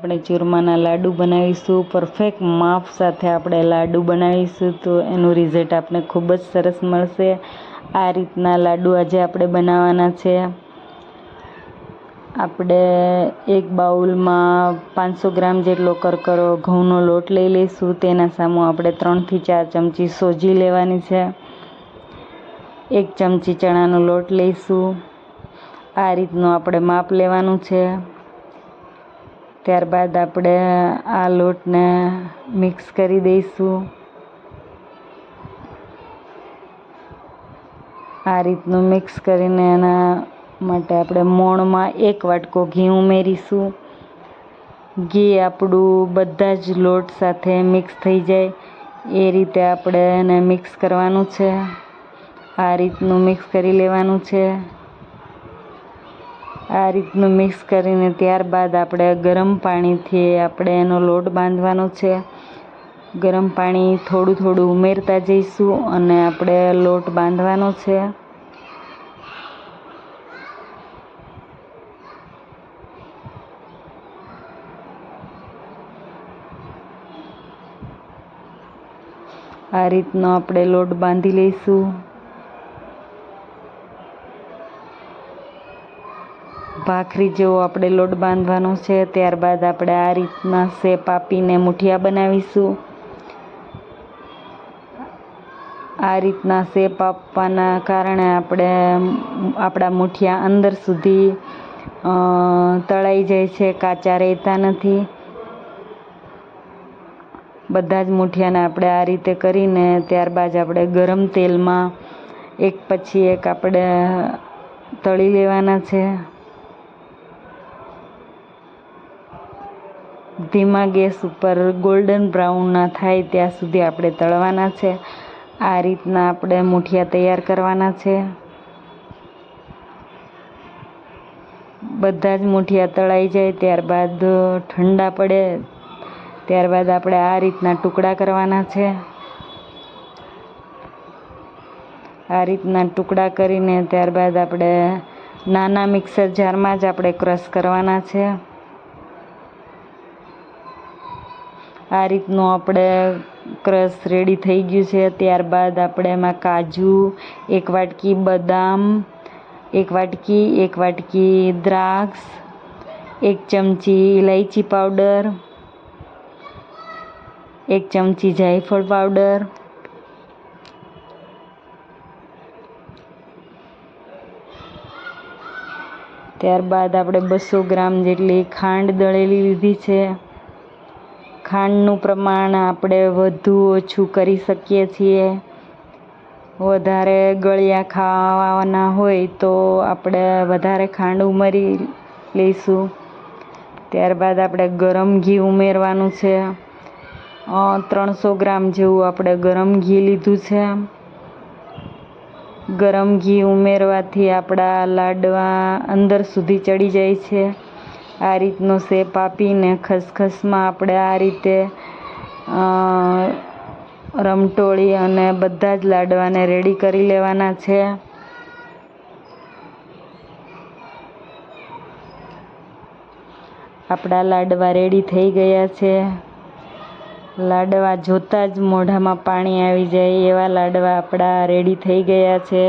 આપણે ચૂરમાના લાડુ બનાવીશું. પરફેક્ટ માપ સાથે આપણે લાડુ બનાવીશું તો એનું રિઝલ્ટ આપણે ખૂબ જ સરસ મળશે. આ રીતના લાડુ આજે આપણે બનાવવાના છે. આપણે એક બાઉલમાં 500 ગ્રામ જેટલો કરકરો ઘઉંનો લોટ લઈ લઈશું. તેના સામુ આપણે 3 થી 4 ચમચી સોજી લેવાની છે. 1 ચમચી ચણાનો લોટ લઈશું. આ રીતનું આપણે માપ લેવાનું છે. ત્યારબાદ આપણે આ લોટને મિક્સ કરી દઈશું. આ રીતનું મિક્સ કરીને એના માટે આપણે મોણમાં 1 વાટકો ઘી ઉમેરીશું. ઘી આપણું બધા જ લોટ સાથે મિક્સ થઈ જાય એ રીતે આપણે એને મિક્સ કરવાનું છે. આ રીતનું મિક્સ કરી લેવાનું છે. આ રીતનું મિક્સ કરીને ત્યારબાદ આપણે ગરમ પાણીથી આપણે એનો લોટ બાંધવાનો છે. ગરમ પાણી થોડું થોડું ઉમેરતા જઈશું અને આપણે લોટ બાંધવાનો છે. આ રીતનો આપણે લોટ બાંધી લઈશું. ભાખરી જેવો આપણે લોટ બાંધવાનો છે. ત્યારબાદ આપણે આ રીતના શેપ આપીને મુઠિયા બનાવીશું. આ રીતના શેપ આપવાના કારણે આપણા મુઠિયા અંદર સુધી તળાઈ જાય છે, કાચા રહેતા નથી. બધા જ મુઠિયાને આપણે આ રીતે કરીને ત્યારબાદ આપણે ગરમ તેલમાં એક પછી એક આપણે તળી લેવાના છે. ધીમા ગેસ ઉપર ગોલ્ડન બ્રાઉન ના થાય ત્યાં સુધી આપણે તળવાના છે. આ રીતના આપણે મુઠિયા તૈયાર કરવાના છે. બધા જ મુઠિયા તળાઈ જાય ત્યારબાદ ઠંડા પડે ત્યારબાદ આપણે આ રીતના ટુકડા કરવાના છે. આ રીતના ટુકડા કરીને ત્યારબાદ આપણે નાના મિક્સર જારમાં જ આપણે ક્રશ કરવાના છે. આ રીતનું આપણે ક્રશ રેડી થઈ ગયું છે. ત્યારબાદ આપણે એમાં કાજુ, 1 વાટકી બદામ, 1 વાટકી દ્રાક્ષ, 1 ચમચી ઇલાયચી પાવડર, 1 ચમચી જાયફળ પાવડર, ત્યારબાદ આપણે 200 ગ્રામ જેટલી ખાંડ દળેલી લીધી છે. ખાંડનું પ્રમાણ આપણે વધુ ઓછું કરી શકીએ છીએ. વધારે ગળ્યા ખાવાના હોય તો આપણે વધારે ખાંડ ઉમેરી લઈશું. ત્યારબાદ આપણે ગરમ ઘી ઉમેરવાનું છે. 300 ગ્રામ જેવું આપણે ગરમ ઘી લીધું છે. ગરમ ઘી ઉમેરવાથી આપણા લાડવા અંદર સુધી ચડી જાય છે. આ રીતનો શેપ આપીને ખસખસમાં આપણે આ રીતે રમટોળી અને બધા જ લાડવાને રેડી કરી લેવાના છે. આપણા લાડવા રેડી થઈ ગયા છે. લાડવા જોતાં જ મોઢામાં પાણી આવી જાય એવા લાડવા આપણા રેડી થઈ ગયા છે.